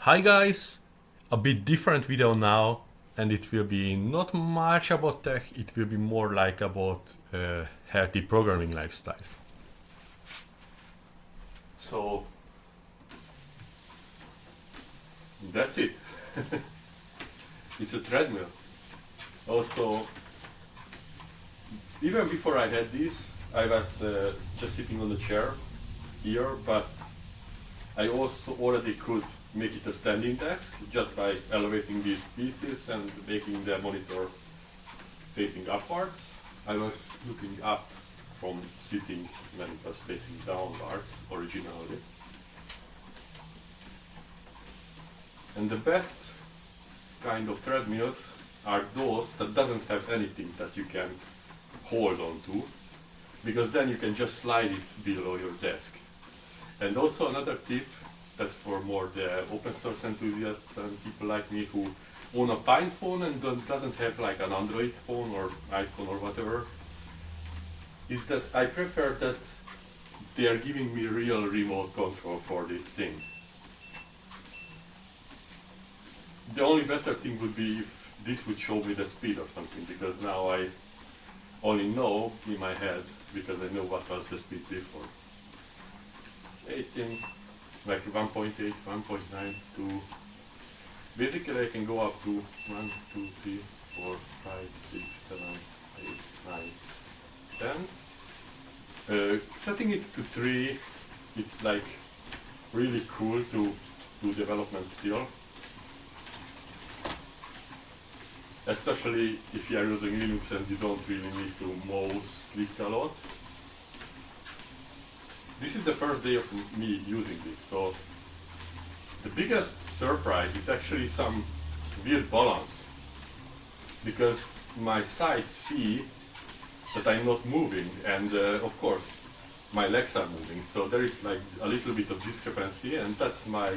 Hi guys, a bit different video now, and it will be not much about tech, it will be more like about healthy programming lifestyle. So that's it. It's a Threadmill. Also, even before I had this, I was just sitting on the chair here, but I also already could make it a standing desk just by elevating these pieces and making the monitor facing upwards. I was looking up from sitting when it was facing downwards originally. And the best kind of treadmills are those that doesn't have anything that you can hold on to, because then you can just slide it below your desk. And also another tip, that's for more the open source enthusiasts and people like me who own a Pinephone and doesn't have like an Android phone or iPhone or whatever, is that I prefer that they are giving me real remote control for this thing. The only better thing would be if this would show me the speed or something, because now I only know in my head because I know what was the speed before. It's 18, like 1.8, 1.9 to... Basically I can go up to 1, 2, 3, 4, 5, 6, 7, 8, 9, 10. Setting it to 3, it's like really cool to do development still. Especially if you are using Linux and you don't really need to mouse click a lot. This is the first day of me using this, so the biggest surprise is actually some weird balance, because my sides see that I'm not moving, and of course my legs are moving, so there is like a little bit of discrepancy, and that's my...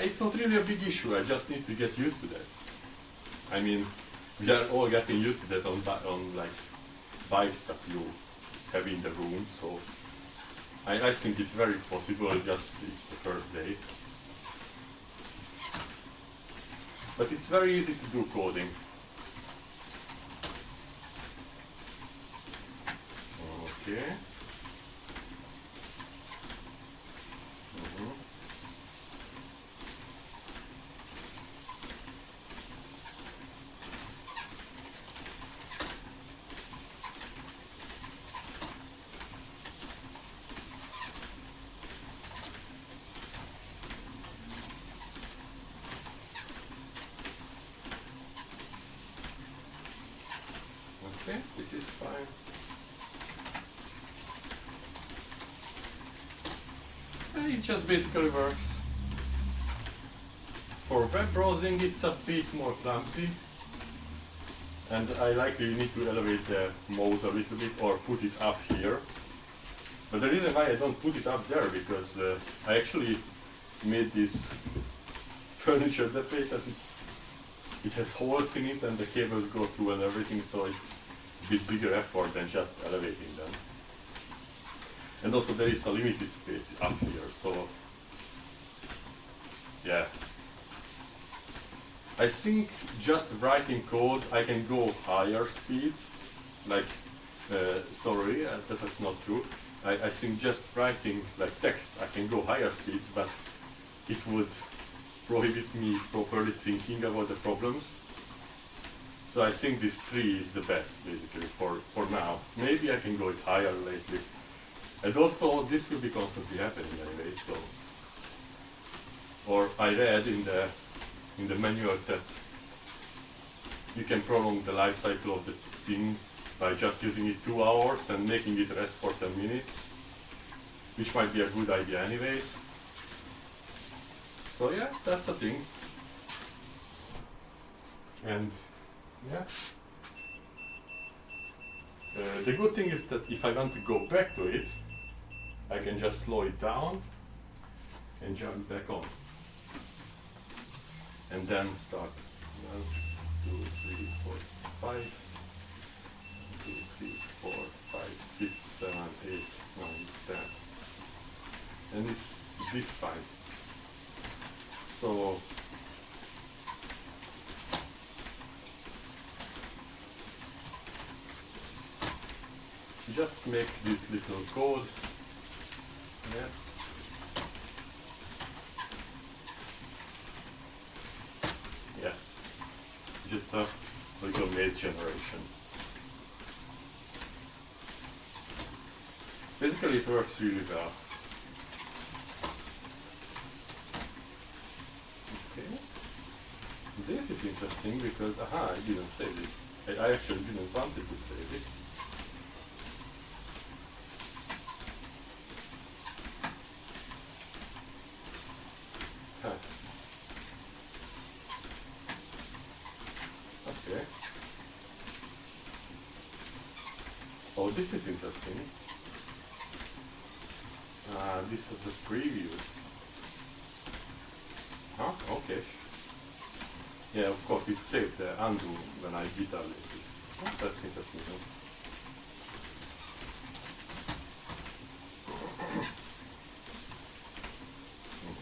it's not really a big issue, I just need to get used to that. I mean, we are all getting used to that on like vibes that you have in the room, so I think it's very possible, just it's the first day. But it's very easy to do coding. Okay. Okay, this is fine. It just basically works. For web browsing it's a bit more clumsy, and I likely need to elevate the mouse a little bit or put it up here. But the reason why I don't put it up there, because I actually made this furniture that way that it has holes in it and the cables go through and everything, so it's a bit bigger effort than just elevating them. And also there is a limited space up here, so yeah. I think just writing code I can go higher speeds, like, sorry, that is not true. I think just writing like text I can go higher speeds, but it would prohibit me properly thinking about the problems. So I think this 3 is the best basically for now. Maybe I can go it higher lately. And also this will be constantly happening anyway, so... Or I read in the manual that you can prolong the life cycle of the thing by just using it 2 hours and making it rest for 10 minutes, which might be a good idea anyways. So yeah, that's a thing. And yeah. The good thing is that if I want to go back to it, I can just slow it down and jump back on. And then start 1, 2, 3, 4, 5, 1, 2, 3, 4, 5, 6, 7, 8, 9, 10. And it's this fine. So just make this little code. Yes. Yes. Just a little maze generation. Basically it works really well. Okay. This is interesting because, I didn't save it. I actually didn't want it to save it. Okay. Oh, this is interesting. This is the previews. Huh? Okay. Yeah, of course, it saved the undo when I deleted it. Oh, that's interesting.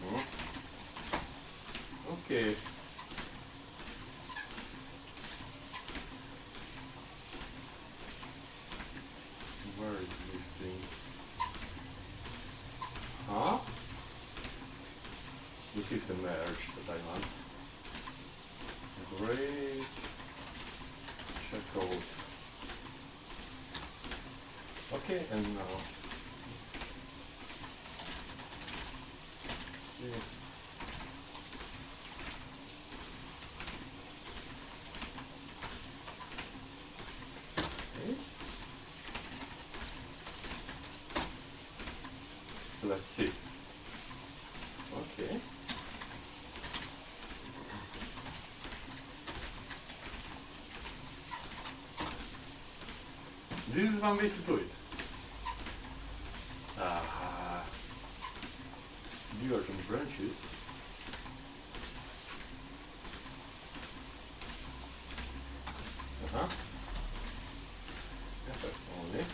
Huh? Okay. Where is this thing? Huh? This is the merge that I want. Great. Check out. Okay, and now. Okay. So let's see. Okay. This is one way to do it. Divergent branches. Effect only.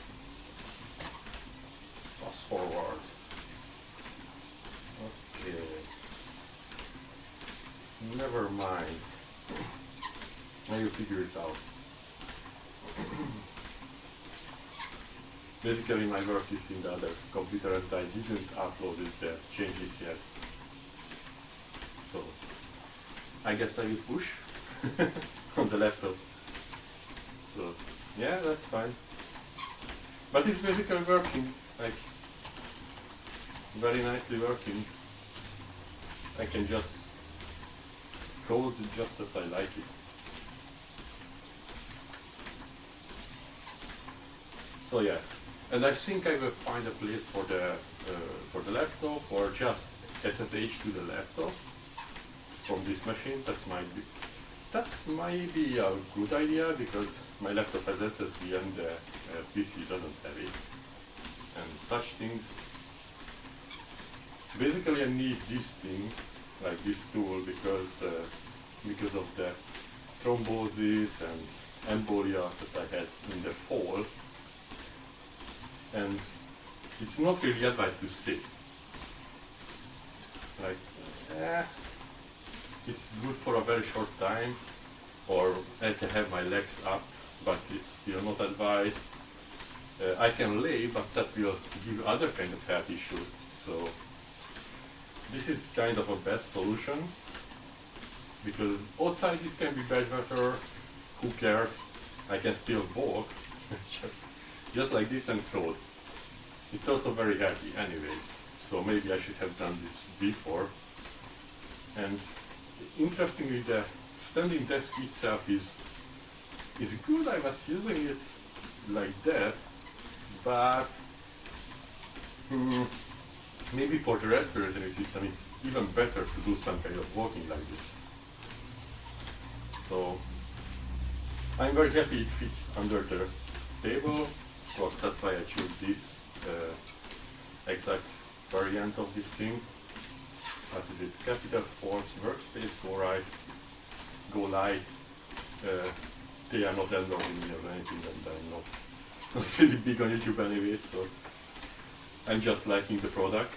Fast forward. Okay. Never mind. Now you figure it out. Basically my work is in the other computer and I didn't upload the changes yet. So I guess I will push on the laptop. So yeah, that's fine. But it's basically working, like very nicely working. I can just code it just as I like it. So yeah, and I think I will find a place for the laptop or just SSH to the laptop from this machine. That's might be a good idea because my laptop has SSD and the PC doesn't have it and such things. Basically I need this thing, like this tool, because of the thrombosis and embolia that I had in the fall. And it's not really advised to sit. Like, it's good for a very short time, or I can have my legs up, but it's still not advised. I can lay, but that will give other kind of health issues. So this is kind of a best solution, because outside it can be bad weather, who cares? I can still walk, just like this and code. It's also very heavy anyways, so maybe I should have done this before. And interestingly, the standing desk itself is good. I was using it like that, but maybe for the respiratory system it's even better to do some kind of walking like this. So I'm very happy it fits under the table. Of course, that's why I chose this exact variant of this thing. What is it? Capital Sports, Workspace, Go Light. They are not enrolling me or anything, and I'm not really big on YouTube anyway, so I'm just liking the product.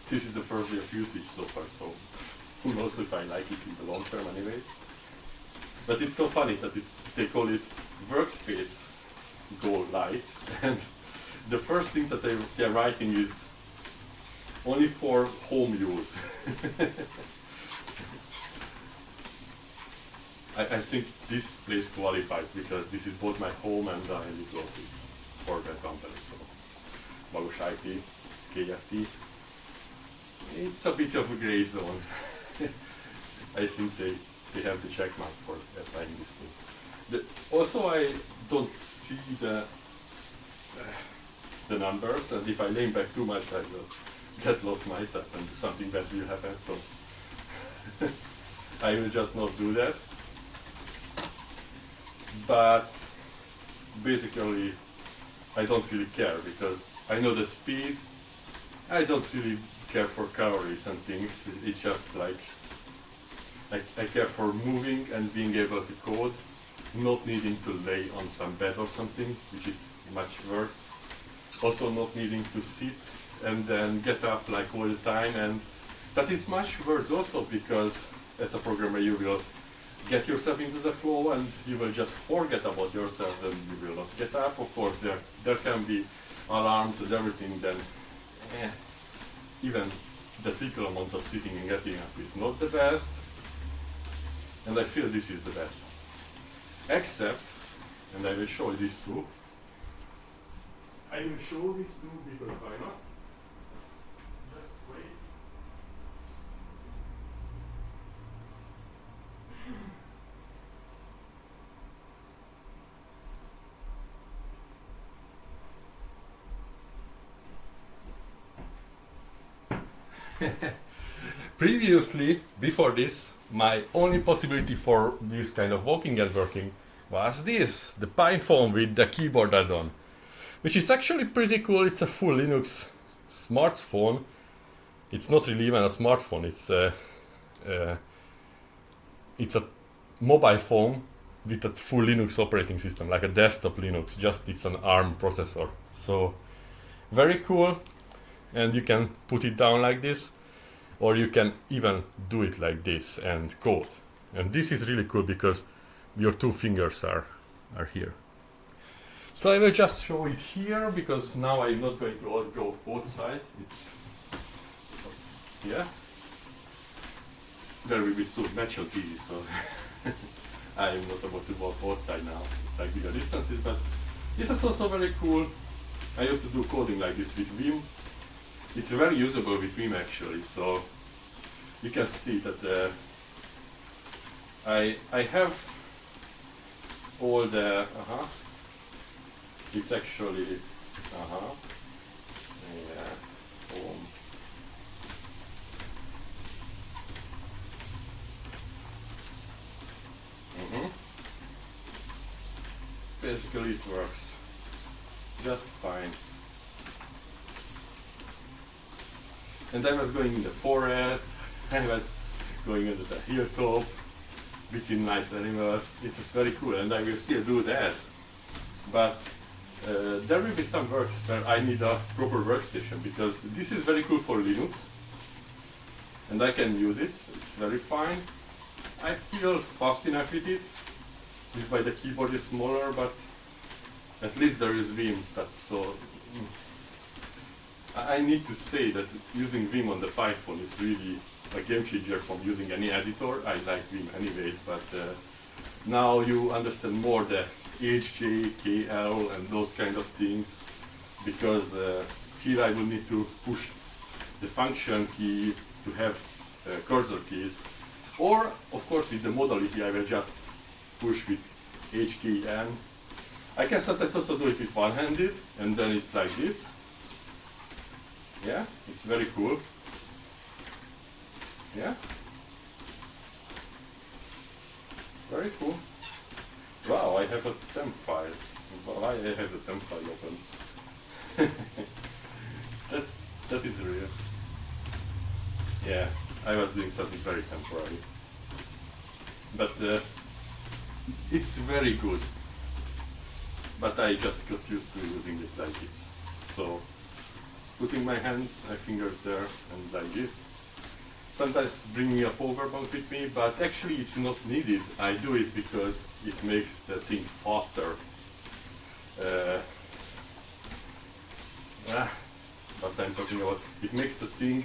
This is the first day of usage so far, so Who knows if I like it in the long term anyways. But it's so funny that they call it workspace goal light, and the first thing that they're writing is only for home use. I think this place qualifies because this is both my home and I live office for the company. So MagosIT, KFT. It's a bit of a gray zone. I think they have the check mark for applying this thing. Also, I don't see the numbers, and if I lean back too much, I will get lost myself and something bad will happen. So I will just not do that. But basically, I don't really care because I know the speed. I don't really care for calories and things. It's just like I care for moving and being able to code, not needing to lay on some bed or something, which is much worse. Also not needing to sit and then get up like all the time, and that is much worse also because as a programmer you will get yourself into the flow and you will just forget about yourself and you will not get up. Of course there can be alarms and everything, then even the little amount of sitting and getting up is not the best, and I feel this is the best. Except, and I will show this too, I will show this too because why not? Just wait. Previously, before this, my only possibility for this kind of walking and working was this, the Pinephone with the keyboard add-on, which is actually pretty cool. It's a full Linux smartphone. It's not really even a smartphone, it's a mobile phone with a full Linux operating system, like a desktop Linux, just it's an ARM processor. So very cool, and you can put it down like this, or you can even do it like this and code. And this is really cool because your two fingers are here. So I will just show it here because now I'm not going to go outside. It's there will be so natural TV, so I'm not about to walk outside now, like bigger distances, but this is also very cool. I used to do coding like this with Vim. It's very usable with Vim actually, so you can see that I have all the it's actually home. Basically it works just fine. And I was going in the forest, I was going under the hilltop, between nice animals. It is very cool and I will still do that. But there will be some works where I need a proper workstation because this is very cool for Linux and I can use it, it's very fine. I feel fast enough with it. This by the keyboard is smaller, but at least there is Vim. I need to say that using Vim on the Pinephone is really a game changer from using any editor. I like Vim anyways, but now you understand more the HJ, KL and those kind of things, because here I will need to push the function key to have cursor keys, or of course with the modality I will just push with HKN. I can sometimes also do it with one-handed, and then it's like this. Yeah, it's very cool. Yeah, very cool. Wow, I have a temp file. Why I have the temp file open? That is real. Yeah, I was doing something very temporary. But it's very good. But I just got used to using it like this. So, putting my fingers there and like this. sometimes bringing a power bank with me, but actually it's not needed. I do it because it makes the thing faster. What I'm talking about, it makes the thing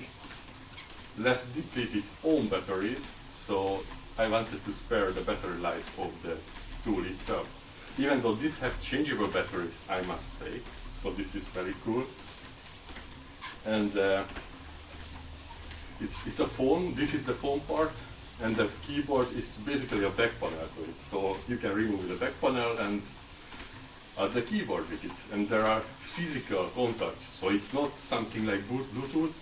less deplete its own batteries, so I wanted to spare the battery life of the tool itself. Even though these have changeable batteries, I must say, so this is very cool. And it's a phone, this is the phone part, and the keyboard is basically a back panel to it. So you can remove the back panel and add the keyboard with it. And there are physical contacts, so it's not something like Bluetooth.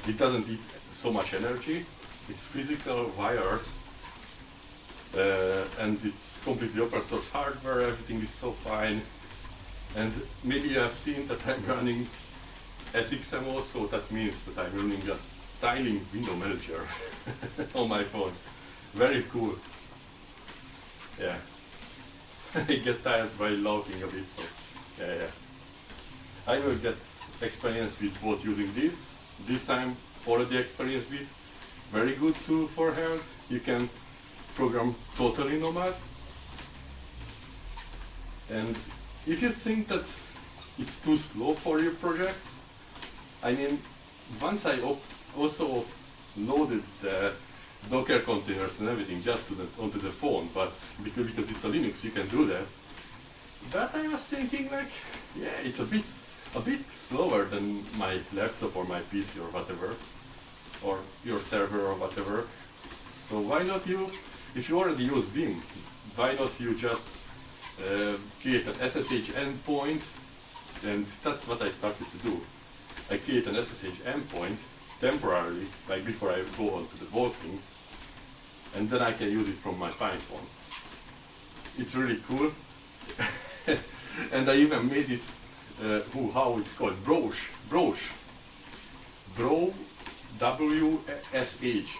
It doesn't eat so much energy. It's physical wires, and it's completely open source hardware. Everything is so fine. And maybe you have seen that I'm running SXMO, so that means that I'm running a tiny window manager on my phone. Very cool. Yeah. I get tired by laughing a bit, so yeah. I will get experience with both using this. This I'm already experienced with. Very good tool for hand. You can program totally nomad. And if you think that it's too slow for your projects, I mean, once I also loaded the Docker containers and everything just onto the phone, but because it's a Linux, you can do that. But I was thinking, like, yeah, it's a bit slower than my laptop or my PC or whatever, or your server or whatever. So why not you, if you already use Vim, why not you just create an SSH endpoint? And that's what I started to do. I create an SSH endpoint temporarily, like before I go on to the vaulting, and then I can use it from my Pinephone. It's really cool. And I even made it, how it's called, Brosh, WSH.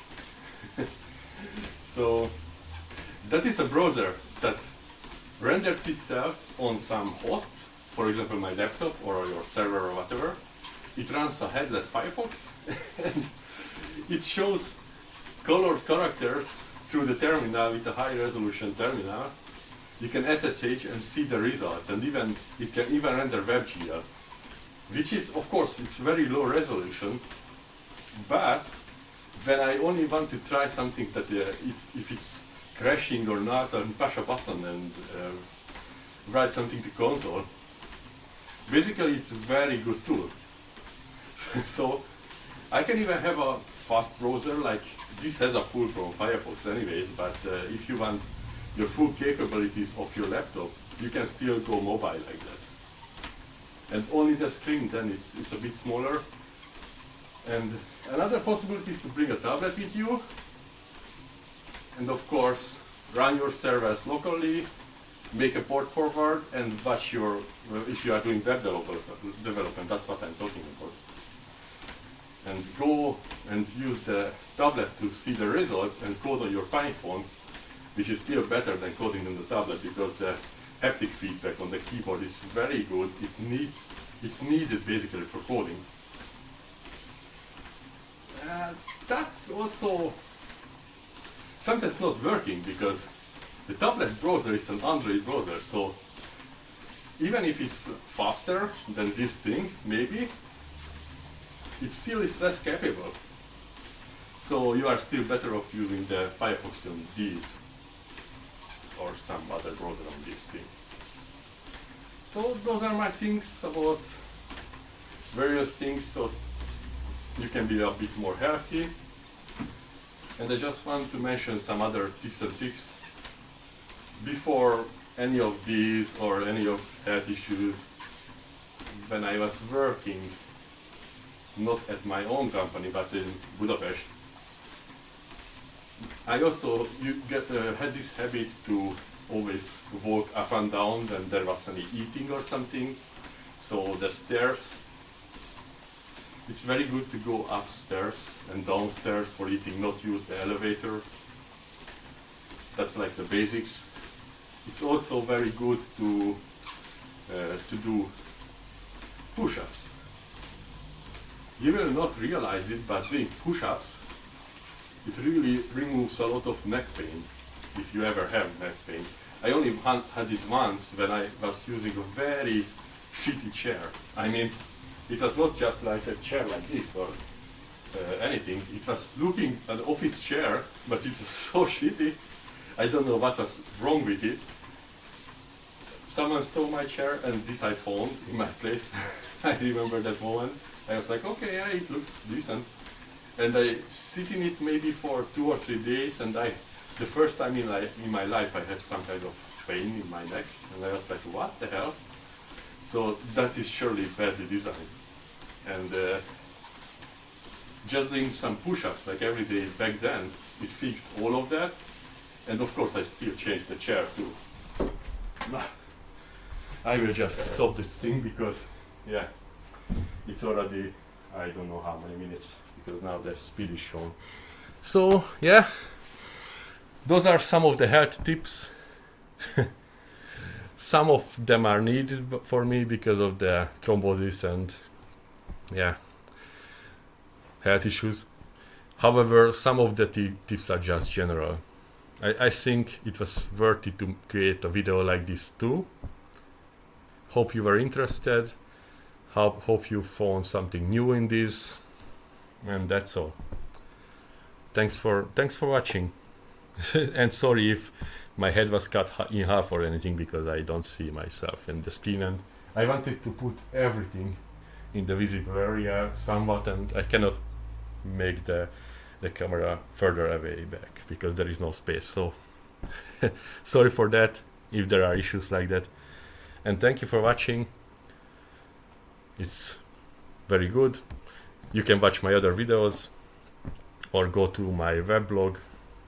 So that is a browser that renders itself on some host, for example my laptop or your server or whatever. It runs a headless Firefox and it shows colored characters through the terminal with a high resolution terminal. You can SSH and see the results, and it can even render WebGL, which is, of course, it's very low resolution, but when I only want to try something that if it's crashing or not, and push a button and write something to console, basically it's a very good tool. So I can even have a fast browser, like this has a full-blown Firefox anyways, but if you want your full capabilities of your laptop, you can still go mobile like that. And only the screen, then it's a bit smaller. And another possibility is to bring a tablet with you, and of course run your servers locally, make a port forward, and watch your, if you are doing web development, that's what I'm talking about. And go and use the tablet to see the results and code on your Pinephone, which is still better than coding on the tablet because the haptic feedback on the keyboard is very good. It's needed basically for coding. That's also sometimes not working because the tablet's browser is an Android browser, so even if it's faster than this thing, maybe, it still is less capable. So you are still better off using the Firefox on these or some other browser on this thing. So those are my things about various things, so you can be a bit more healthy. And I just want to mention some other tips and tricks before any of these or any of health issues. When I was working, not at my own company, but in Budapest, I also had this habit to always walk up and down when there was any eating or something. So the stairs, it's very good to go upstairs and downstairs for eating, not use the elevator. That's like the basics. It's also very good to do push-ups. You will not realize it, but doing push-ups really removes a lot of neck pain, if you ever have neck pain. I only had it once when I was using a very shitty chair. I mean, it was not just like a chair like this or anything. It was looking an office chair, but it was so shitty. I don't know what was wrong with it. Someone stole my chair and this I found in my place. I remember that moment. I was like, okay, yeah, it looks decent. And I sit in it maybe for 2 or 3 days, and the first time in my life I had some kind of pain in my neck, and I was like, what the hell? So that is surely badly designed. And just doing some push-ups like every day back then, it fixed all of that. And of course I still changed the chair too. I will just stop this thing because, yeah, it's already, I don't know how many minutes, because now the speed is shown. So yeah, those are some of the health tips. Some of them are needed for me because of the thrombosis and, yeah, health issues. However, some of the tips are just general. I think it was worth it to create a video like this too. Hope you were interested. Hope you found something new in this. And that's all. Thanks for watching. And sorry if my head was cut in half or anything, because I don't see myself in the screen, and I wanted to put everything in the visible area somewhat, and I cannot make the camera further away back because there is no space. So sorry for that if there are issues like that, and thank you for watching. It's very good. You can watch my other videos or go to my weblog,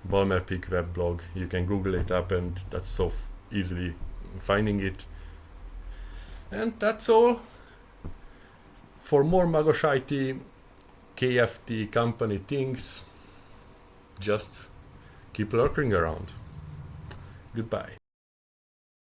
Balmerpick weblog. You can Google it up, and that's so easily finding it. And that's all. For more MagosIT, KFT company things, just keep lurking around. Goodbye.